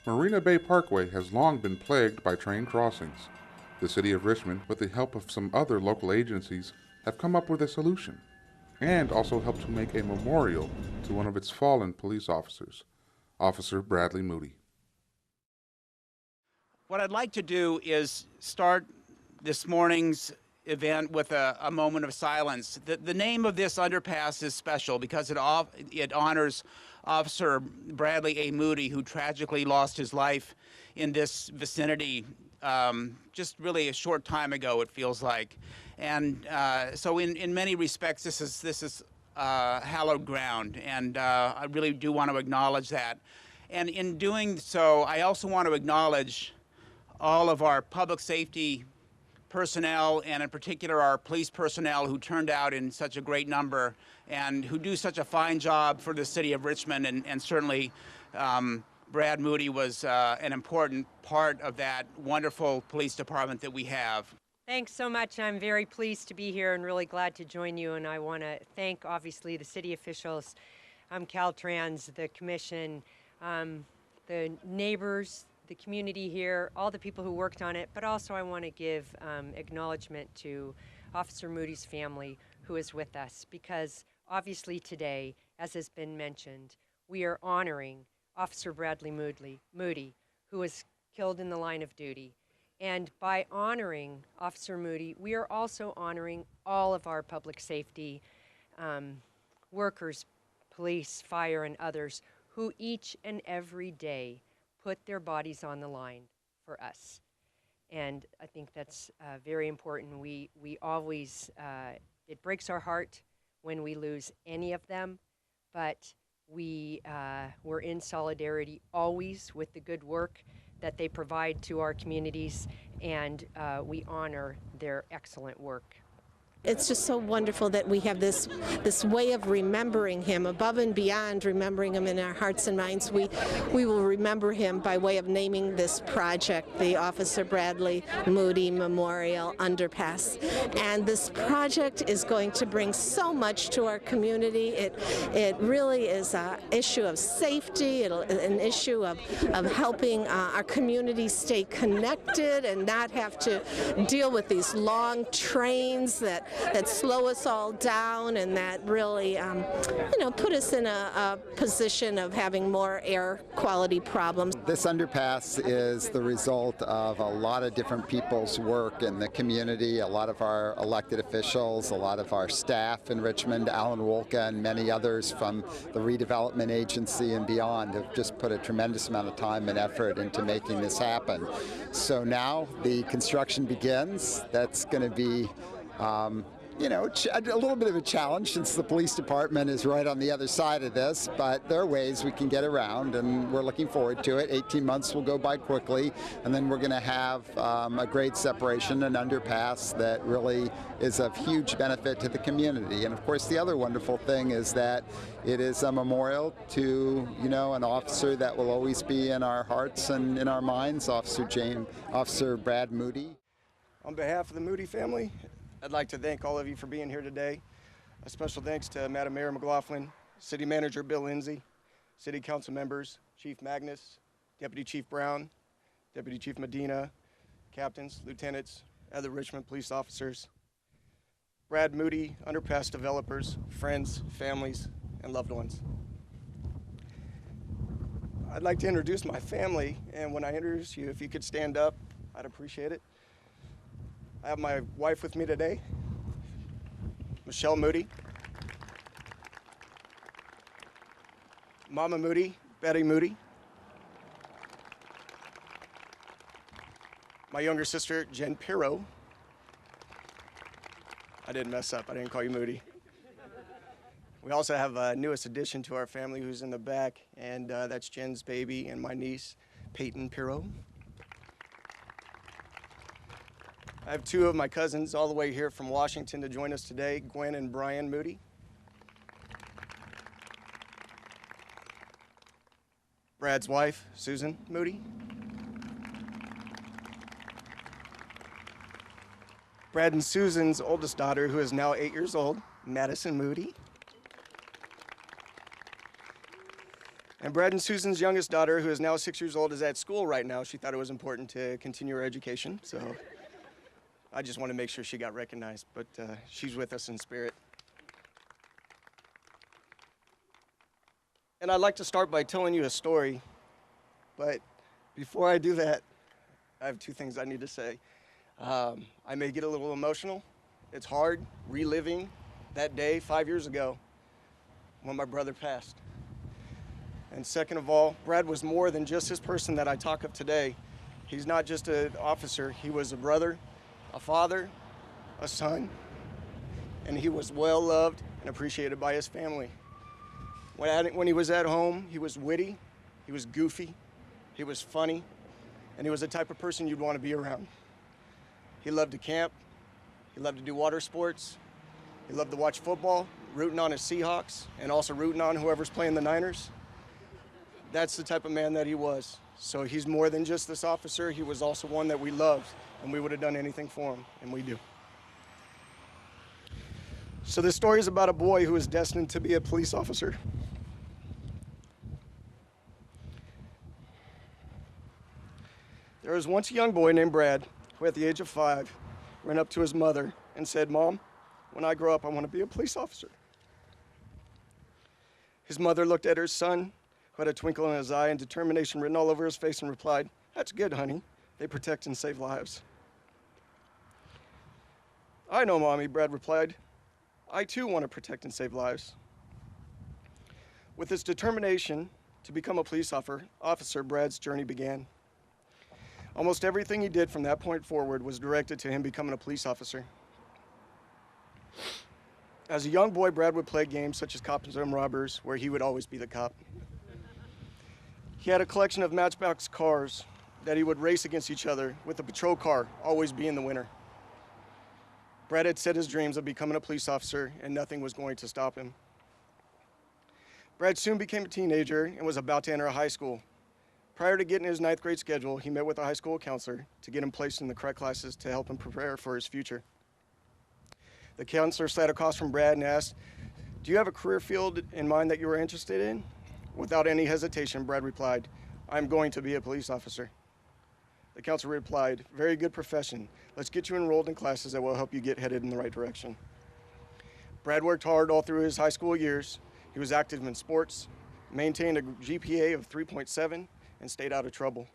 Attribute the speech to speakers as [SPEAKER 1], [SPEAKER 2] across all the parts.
[SPEAKER 1] Marina Bay Parkway has long been plagued by train crossings. The city of Richmond, with the help of some other local agencies, have come up with a solution, and also helped to make a memorial to one of its fallen police officers, Officer Bradley Moody.
[SPEAKER 2] What I'd like to do is start this morning's event with a moment of silence. The name of this underpass is special because it honors Officer Bradley A. Moody, who tragically lost his life in this vicinity just really a short time ago, it feels like. And so in many respects, this is hallowed ground, and I really do want to acknowledge that. And in doing so, I also want to acknowledge all of our public safety personnel, and in particular our police personnel who turned out in such a great number and who do such a fine job for the city of Richmond, and certainly Brad Moody was an important part of that wonderful police department that we have.
[SPEAKER 3] Thanks so much. I'm very pleased to be here and really glad to join you, and I want to thank obviously the city officials, Caltrans, the commission, the neighbors, the community here, all the people who worked on it, but also I want to give acknowledgement to Officer Moody's family who is with us, because obviously today, as has been mentioned, we are honoring Officer Bradley Moody, who was killed in the line of duty. And by honoring Officer Moody, we are also honoring all of our public safety workers, police, fire, and others, who each and every day put their bodies on the line for us. And I think that's very important. We always, it breaks our heart when we lose any of them, but we're in solidarity always with the good work that they provide to our communities, and we honor their excellent work.
[SPEAKER 4] It's just so wonderful that we have this way of remembering him, above and beyond remembering him in our hearts and minds. We will remember him by way of naming this project, the Officer Bradley Moody Memorial Underpass. And this project is going to bring so much to our community. It really is an issue of safety, an issue of helping our community stay connected and not have to deal with these long trains that slow us all down, and that really, put us in a position of having more air quality problems.
[SPEAKER 5] This underpass is the result of a lot of different people's work in the community, a lot of our elected officials, a lot of our staff in Richmond, Alan Wolka and many others from the redevelopment agency and beyond have just put a tremendous amount of time and effort into making this happen. So now the construction begins. That's going to be a little bit of a challenge since the police department is right on the other side of this, but there are ways we can get around, and we're looking forward to it. 18 months will go by quickly, and then we're going to have a great separation, an underpass that really is of huge benefit to the community. And of course, the other wonderful thing is that it is a memorial to, an officer that will always be in our hearts and in our minds, Officer Brad Moody.
[SPEAKER 6] On behalf of the Moody family, I'd like to thank all of you for being here today. A special thanks to Madam Mayor McLaughlin, City Manager Bill Lindsay, City Council members, Chief Magnus, Deputy Chief Brown, Deputy Chief Medina, captains, lieutenants, other Richmond police officers, Brad Moody, underpass developers, friends, families, and loved ones. I'd like to introduce my family, and when I introduce you, if you could stand up, I'd appreciate it. I have my wife with me today, Michelle Moody, Mama Moody, Betty Moody, my younger sister, Jen Pirro. I didn't mess up, I didn't call you Moody. We also have a newest addition to our family who's in the back, and that's Jen's baby and my niece, Peyton Pirro. I have two of my cousins all the way here from Washington to join us today, Gwen and Brian Moody. Brad's wife, Susan Moody. Brad and Susan's oldest daughter, who is now 8 years old, Madison Moody. And Brad and Susan's youngest daughter, who is now 6 years old, is at school right now. She thought it was important to continue her education, so I just want to make sure she got recognized, but she's with us in spirit. And I'd like to start by telling you a story, but before I do that, I have two things I need to say. I may get a little emotional. It's hard reliving that day 5 years ago when my brother passed. And second of all, Brad was more than just this person that I talk of today. He's not just an officer. He was a brother, a father, a son, and he was well loved and appreciated by his family. When he was at home, he was witty, he was goofy, he was funny, and he was the type of person you'd want to be around. He loved to camp, he loved to do water sports, he loved to watch football, rooting on his Seahawks, and also rooting on whoever's playing the Niners. That's the type of man that he was. So he's more than just this officer, he was also one that we loved, and we would have done anything for him, and we do. So this story is about a boy who is destined to be a police officer. There was once a young boy named Brad who at the age of 5 ran up to his mother and said, "Mom, when I grow up, I want to be a police officer." His mother looked at her son, who had a twinkle in his eye and determination written all over his face, and replied, "That's good, honey. They protect and save lives." "I know, Mommy," Brad replied. "I too want to protect and save lives." With his determination to become a police officer, Brad's journey began. Almost everything he did from that point forward was directed to him becoming a police officer. As a young boy, Brad would play games such as Cops and Robbers, where he would always be the cop. He had a collection of Matchbox cars that he would race against each other, with the patrol car always being the winner. Brad had set his dreams of becoming a police officer, and nothing was going to stop him. Brad soon became a teenager and was about to enter high school. Prior to getting his 9th grade schedule, he met with a high school counselor to get him placed in the correct classes to help him prepare for his future. The counselor sat across from Brad and asked, "Do you have a career field in mind that you are interested in?" Without any hesitation, Brad replied, "I'm going to be a police officer." The counselor replied, "Very good profession. Let's get you enrolled in classes that will help you get headed in the right direction." Brad worked hard all through his high school years. He was active in sports, maintained a GPA of 3.7, and stayed out of trouble.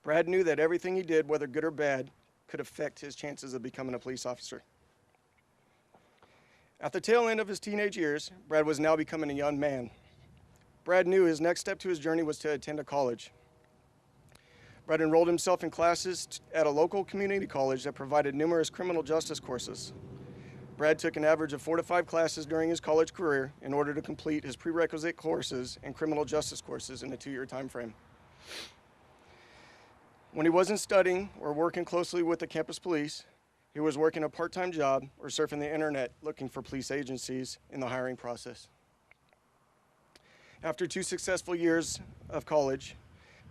[SPEAKER 6] Brad knew that everything he did, whether good or bad, could affect his chances of becoming a police officer. At the tail end of his teenage years, Brad was now becoming a young man. Brad knew his next step to his journey was to attend a college. Brad enrolled himself in classes at a local community college that provided numerous criminal justice courses. Brad took an average of 4 to 5 classes during his college career in order to complete his prerequisite courses and criminal justice courses in a 2-year time frame. When he wasn't studying or working closely with the campus police, he was working a part-time job or surfing the internet looking for police agencies in the hiring process. After 2 successful years of college,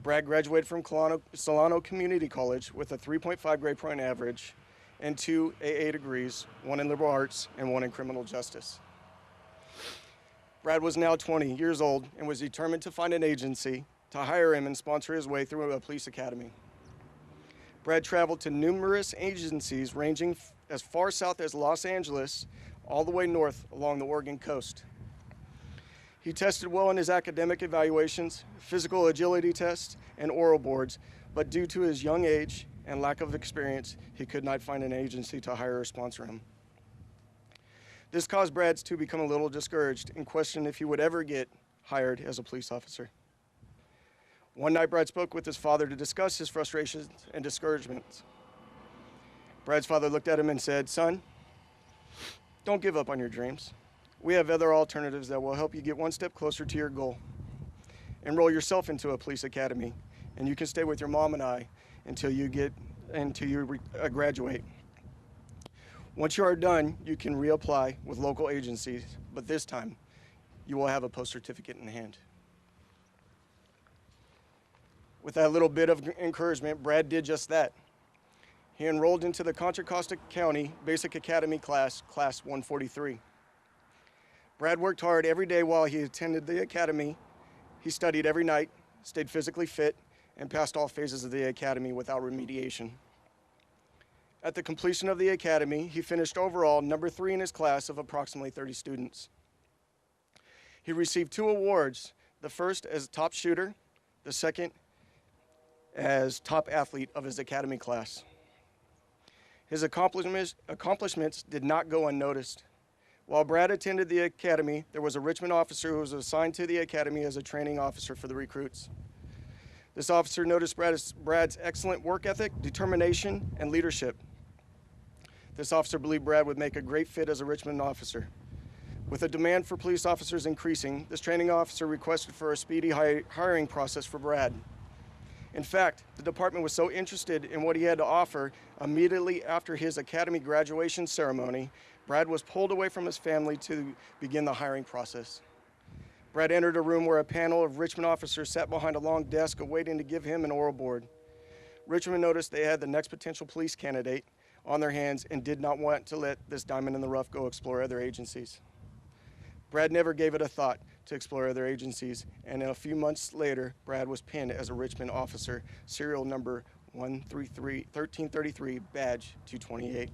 [SPEAKER 6] Brad graduated from Solano Community College with a 3.5 grade point average and 2 AA degrees, 1 in liberal arts and 1 in criminal justice. Brad was now 20 years old and was determined to find an agency to hire him and sponsor his way through a police academy. Brad traveled to numerous agencies ranging as far south as Los Angeles, all the way north along the Oregon coast. He tested well in his academic evaluations, physical agility tests, and oral boards, but due to his young age and lack of experience, he could not find an agency to hire or sponsor him. This caused Brad to become a little discouraged and question if he would ever get hired as a police officer. One night, Brad spoke with his father to discuss his frustrations and discouragements. Brad's father looked at him and said, "Son, don't give up on your dreams. We have other alternatives that will help you get one step closer to your goal. Enroll yourself into a police academy, and you can stay with your mom and I until you graduate. Once you are done, you can reapply with local agencies, but this time you will have a post certificate in hand." With that little bit of encouragement, Brad did just that. He enrolled into the Contra Costa County Basic Academy class 143. Brad worked hard every day while he attended the academy, He studied every night, stayed physically fit, and passed all phases of the academy without remediation. At the completion of the academy, he finished overall number 3 in his class of approximately 30 students. He received 2 awards, the first as top shooter, the second as top athlete of his academy class. His accomplishments did not go unnoticed. While Brad attended the academy, there was a Richmond officer who was assigned to the academy as a training officer for the recruits. This officer noticed Brad's excellent work ethic, determination, and leadership. This officer believed Brad would make a great fit as a Richmond officer. With the demand for police officers increasing, this training officer requested for a speedy hiring process for Brad. In fact, the department was so interested in what he had to offer, immediately after his academy graduation ceremony, Brad was pulled away from his family to begin the hiring process. Brad entered a room where a panel of Richmond officers sat behind a long desk awaiting to give him an oral board. Richmond noticed they had the next potential police candidate on their hands and did not want to let this diamond in the rough go explore other agencies. Brad never gave it a thought to explore other agencies, and a few months later, Brad was pinned as a Richmond officer, serial number 1333, badge 228.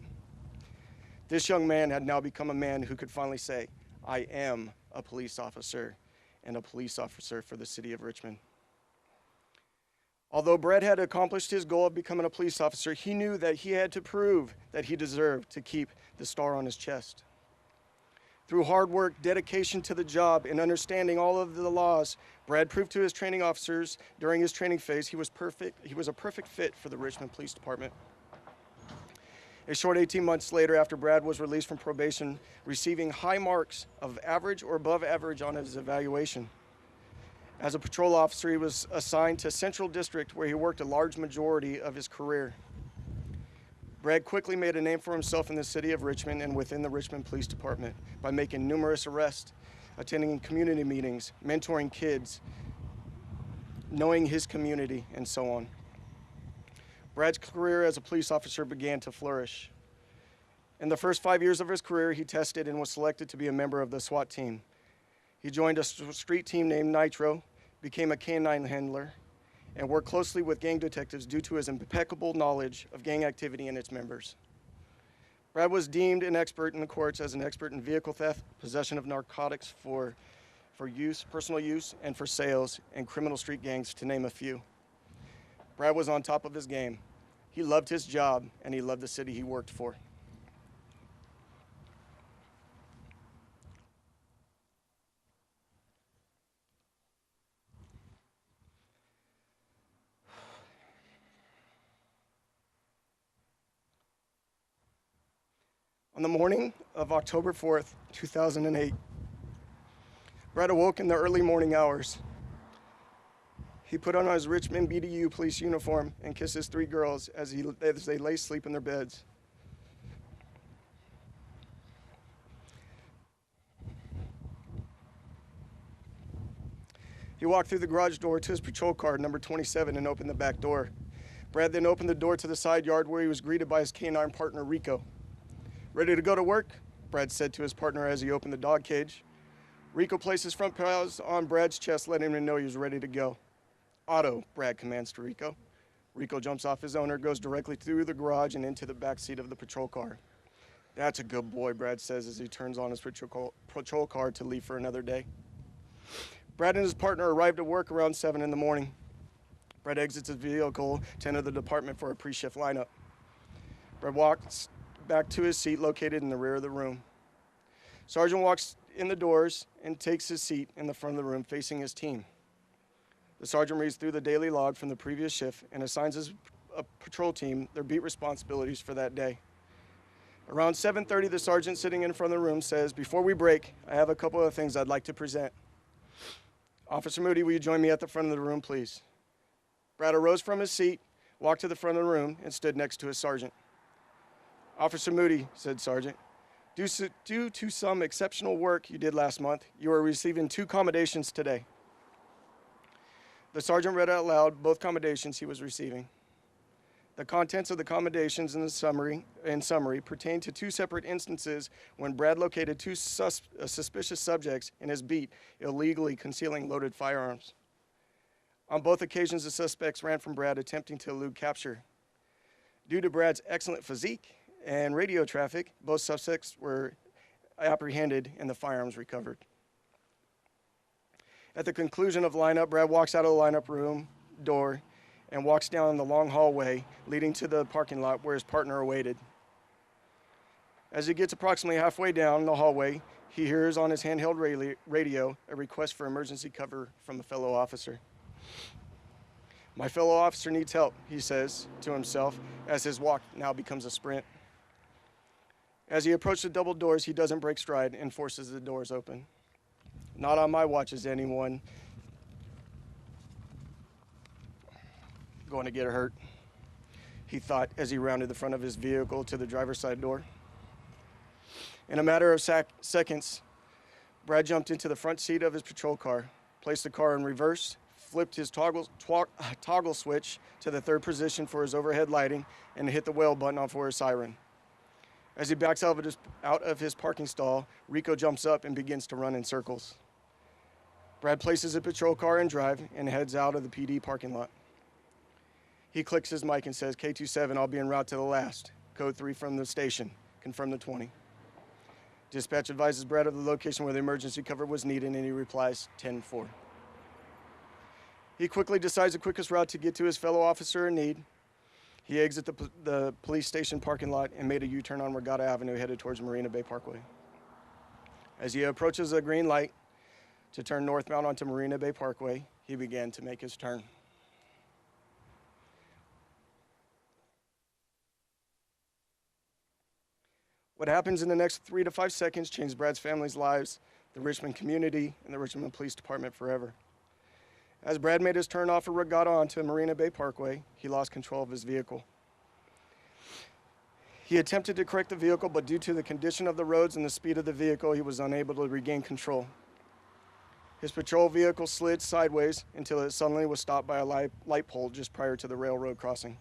[SPEAKER 6] This young man had now become a man who could finally say, "I am a police officer, and a police officer for the city of Richmond." Although Brad had accomplished his goal of becoming a police officer, he knew that he had to prove that he deserved to keep the star on his chest. Through hard work, dedication to the job, and understanding all of the laws, Brad proved to his training officers during his training phase he was a perfect fit for the Richmond Police Department. A short 18 months later, after Brad was released from probation, receiving high marks of average or above average on his evaluation. As a patrol officer, he was assigned to Central District, where he worked a large majority of his career. Brad quickly made a name for himself in the city of Richmond and within the Richmond Police Department by making numerous arrests, attending community meetings, mentoring kids, knowing his community, and so on. Brad's career as a police officer began to flourish. In the first 5 years of his career, he tested and was selected to be a member of the SWAT team. He joined a street team named Nitro, became a canine handler, and worked closely with gang detectives due to his impeccable knowledge of gang activity and its members. Brad was deemed an expert in the courts as an expert in vehicle theft, possession of narcotics for use, personal use, and for sales, and criminal street gangs, to name a few. Brad was on top of his game. He loved his job, and he loved the city he worked for. On the morning of October 4th, 2008, Brad awoke in the early morning hours. He put on his Richmond BDU police uniform and kissed his 3 girls as they lay asleep in their beds. He walked through the garage door to his patrol car, number 27, and opened the back door. Brad then opened the door to the side yard, where he was greeted by his canine partner, Rico. "Ready to go to work?" Brad said to his partner as he opened the dog cage. Rico placed his front paws on Brad's chest, letting him know he was ready to go. "Auto," Brad commands to Rico. Rico jumps off his owner, goes directly through the garage and into the back seat of the patrol car. "That's a good boy," Brad says as he turns on his patrol car to leave for another day. Brad and his partner arrived at work around 7 in the morning. Brad exits his vehicle to enter the department for a pre-shift lineup. Brad walks back to his seat located in the rear of the room. Sergeant walks in the doors and takes his seat in the front of the room facing his team. The sergeant reads through the daily log from the previous shift and assigns his patrol team their beat responsibilities for that day. Around 7:30, the sergeant sitting in front of the room says, "Before we break, I have a couple of things I'd like to present. Officer Moody, will you join me at the front of the room, please?" Brad arose from his seat, walked to the front of the room, and stood next to his sergeant. "Officer Moody," said Sergeant, due to some exceptional work you did last month, you are receiving 2 commendations today." The sergeant read out loud both commendations he was receiving. The contents of the commendations in summary pertain to 2 separate instances when Brad located 2 suspicious subjects in his beat illegally concealing loaded firearms. On both occasions, the suspects ran from Brad, attempting to elude capture. Due to Brad's excellent physique and radio traffic, both suspects were apprehended and the firearms recovered. At the conclusion of lineup, Brad walks out of the lineup room door and walks down the long hallway leading to the parking lot where his partner awaited. As he gets approximately halfway down the hallway, he hears on his handheld radio a request for emergency cover from a fellow officer. "My fellow officer needs help," he says to himself as his walk now becomes a sprint. As he approaches the double doors, he doesn't break stride and forces the doors open. "Not on my watch is anyone going to get hurt," he thought as he rounded the front of his vehicle to the driver's side door. In a matter of seconds, Brad jumped into the front seat of his patrol car, placed the car in reverse, flipped his toggle switch to the third position for his overhead lighting, and hit the whale button for his siren. As he backs out of his parking stall, Rico jumps up and begins to run in circles. Brad places the patrol car in drive and heads out of the PD parking lot. He clicks his mic and says, "K27, I'll be en route to the last. Code 3 from the station. Confirm the 20. Dispatch advises Brad of the location where the emergency cover was needed, and he replies, 10-4. He quickly decides the quickest route to get to his fellow officer in need. He exits the police station parking lot and made a U-turn on Regatta Avenue, headed towards Marina Bay Parkway. As he approaches a green light to turn northbound onto Marina Bay Parkway, he began to make his turn. What happens in the next 3 to 5 seconds changed Brad's family's lives, the Richmond community, and the Richmond Police Department forever. As Brad made his turn off of Regatta onto Marina Bay Parkway, he lost control of his vehicle. He attempted to correct the vehicle, but due to the condition of the roads and the speed of the vehicle, he was unable to regain control. His patrol vehicle slid sideways until it suddenly was stopped by a light pole just prior to the railroad crossing.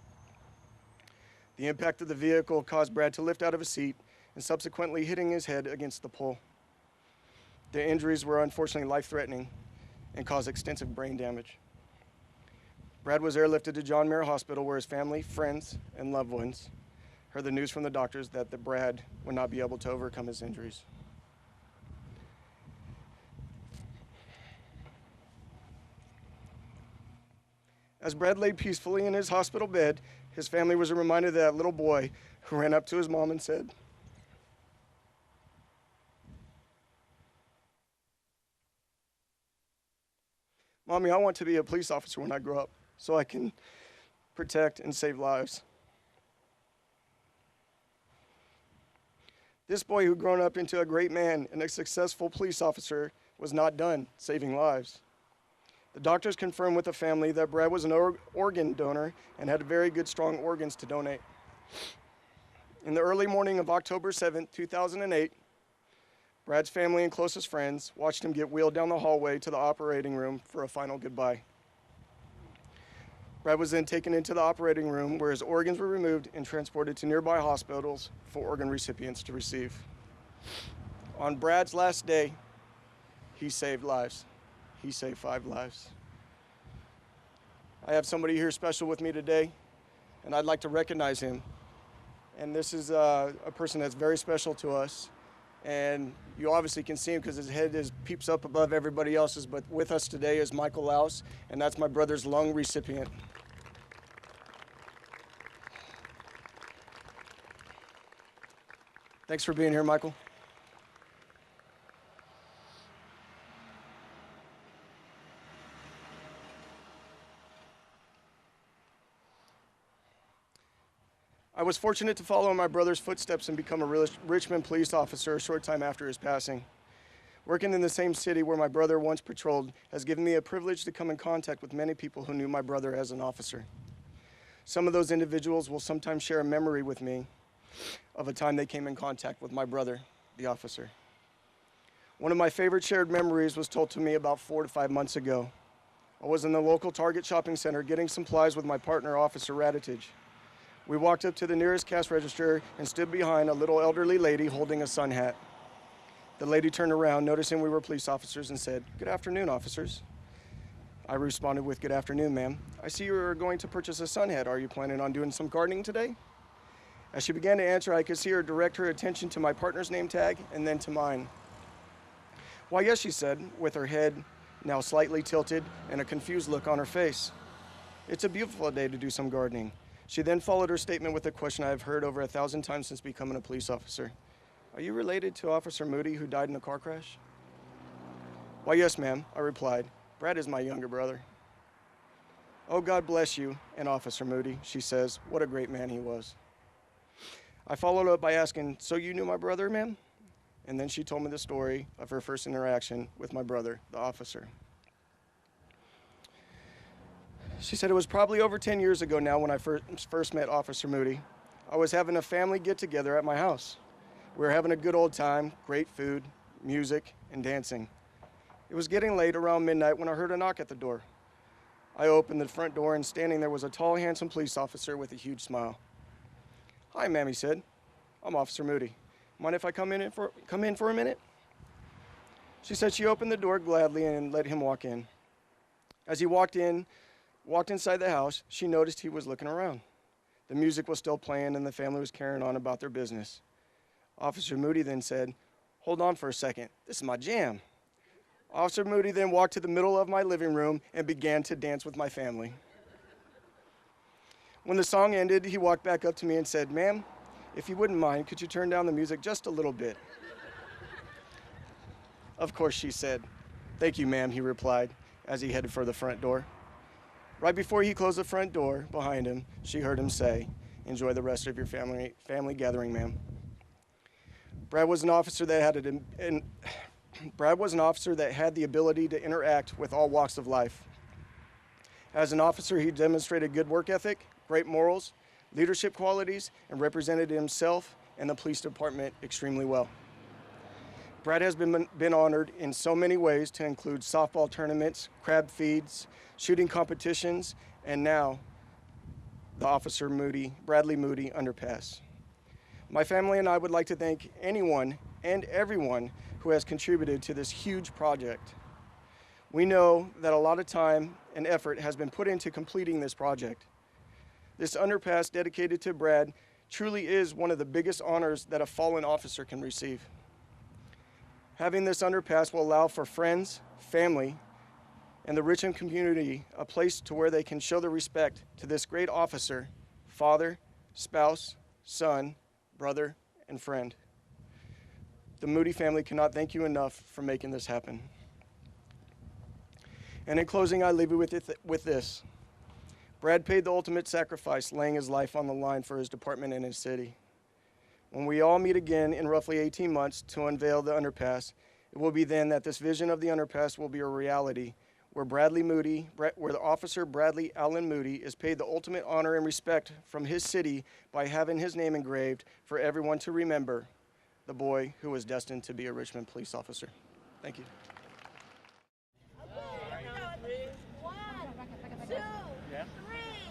[SPEAKER 6] The impact of the vehicle caused Brad to lift out of his seat and subsequently hitting his head against the pole. The injuries were unfortunately life-threatening and caused extensive brain damage. Brad was airlifted to John Muir Hospital, where his family, friends, and loved ones heard the news from the doctors that Brad would not be able to overcome his injuries. As Brad lay peacefully in his hospital bed, his family was reminded of that little boy who ran up to his mom and said, "Mommy, I want to be a police officer when I grow up so I can protect and save lives." This boy, who grown up into a great man and a successful police officer, was not done saving lives. The doctors confirmed with the family that Brad was an organ donor and had very good, strong organs to donate. In the early morning of October 7, 2008, Brad's family and closest friends watched him get wheeled down the hallway to the operating room for a final goodbye. Brad was then taken into the operating room, where his organs were removed and transported to nearby hospitals for organ recipients to receive. On Brad's last day, he saved lives. He saved 5 lives. I have somebody here special with me today, and I'd like to recognize him. And this is a person that's very special to us. And you obviously can see him because his head peeps up above everybody else's. But with us today is Michael Laus, and that's my brother's lung recipient. Thanks for being here, Michael. I was fortunate to follow in my brother's footsteps and become a Richmond police officer a short time after his passing. Working in the same city where my brother once patrolled has given me a privilege to come in contact with many people who knew my brother as an officer. Some of those individuals will sometimes share a memory with me of a time they came in contact with my brother, the officer. One of my favorite shared memories was told to me about 4 to 5 months ago. I was in the local Target shopping center getting supplies with my partner, Officer Raditich. We walked up to the nearest cash register and stood behind a little elderly lady holding a sun hat. The lady turned around, noticing we were police officers, and said, "Good afternoon, officers." I responded with, "Good afternoon, ma'am. I see you're going to purchase a sunhead. Are you planning on doing some gardening today?" As she began to answer, I could see her direct her attention to my partner's name tag and then to mine. "Why, yes," she said, with her head now slightly tilted and a confused look on her face. "It's a beautiful day to do some gardening." She then followed her statement with a question I have heard over 1,000 times since becoming a police officer. "Are you related to Officer Moody who died in a car crash?" "Why, yes, ma'am," I replied. "Brad is my younger brother." "Oh, God bless you and Officer Moody," she says. "What a great man he was." I followed up by asking, "So you knew my brother, ma'am?" And then she told me the story of her first interaction with my brother, the officer. She said, "It was probably over 10 years ago now when I first met Officer Moody. I was having a family get-together at my house. We were having a good old time, great food, music, and dancing. It was getting late, around midnight, when I heard a knock at the door. I opened the front door, and standing there was a tall, handsome police officer with a huge smile. "Hi, ma'am," he said. "I'm Officer Moody. Mind if I come in for a minute?" She said she opened the door gladly and let him walk in. As he walked inside the house, she noticed he was looking around. The music was still playing, and the family was carrying on about their business. Officer Moody then said, "Hold on for a second. This is my jam." Officer Moody then walked to the middle of my living room and began to dance with my family. When the song ended, he walked back up to me and said, "Ma'am, if you wouldn't mind, could you turn down the music just a little bit?" "Of course," she said. "Thank you, ma'am," he replied as he headed for the front door. Right before he closed the front door behind him, she heard him say, "Enjoy the rest of your family gathering, ma'am." Brad was an officer that had the ability to interact with all walks of life. As an officer, he demonstrated good work ethic, great morals, leadership qualities, and represented himself and the police department extremely well. Brad has been honored in so many ways, to include softball tournaments, crab feeds, shooting competitions, and now the Bradley Moody Underpass. My family and I would like to thank anyone and everyone who has contributed to this huge project. We know that a lot of time and effort has been put into completing this project. This underpass dedicated to Brad truly is one of the biggest honors that a fallen officer can receive. Having this underpass will allow for friends, family, and the Richmond community a place to where they can show their respect to this great officer, father, spouse, son, brother, and friend. The Moody family cannot thank you enough for making this happen. And in closing, I leave you with this. Brad paid the ultimate sacrifice, laying his life on the line for his department and his city. When we all meet again in roughly 18 months to unveil the underpass, it will be then that this vision of the underpass will be a reality, where the officer Bradley Allen Moody is paid the ultimate honor and respect from his city by having his name engraved for everyone to remember, the boy who was destined to be a Richmond police officer. Thank you.
[SPEAKER 7] One, two, three.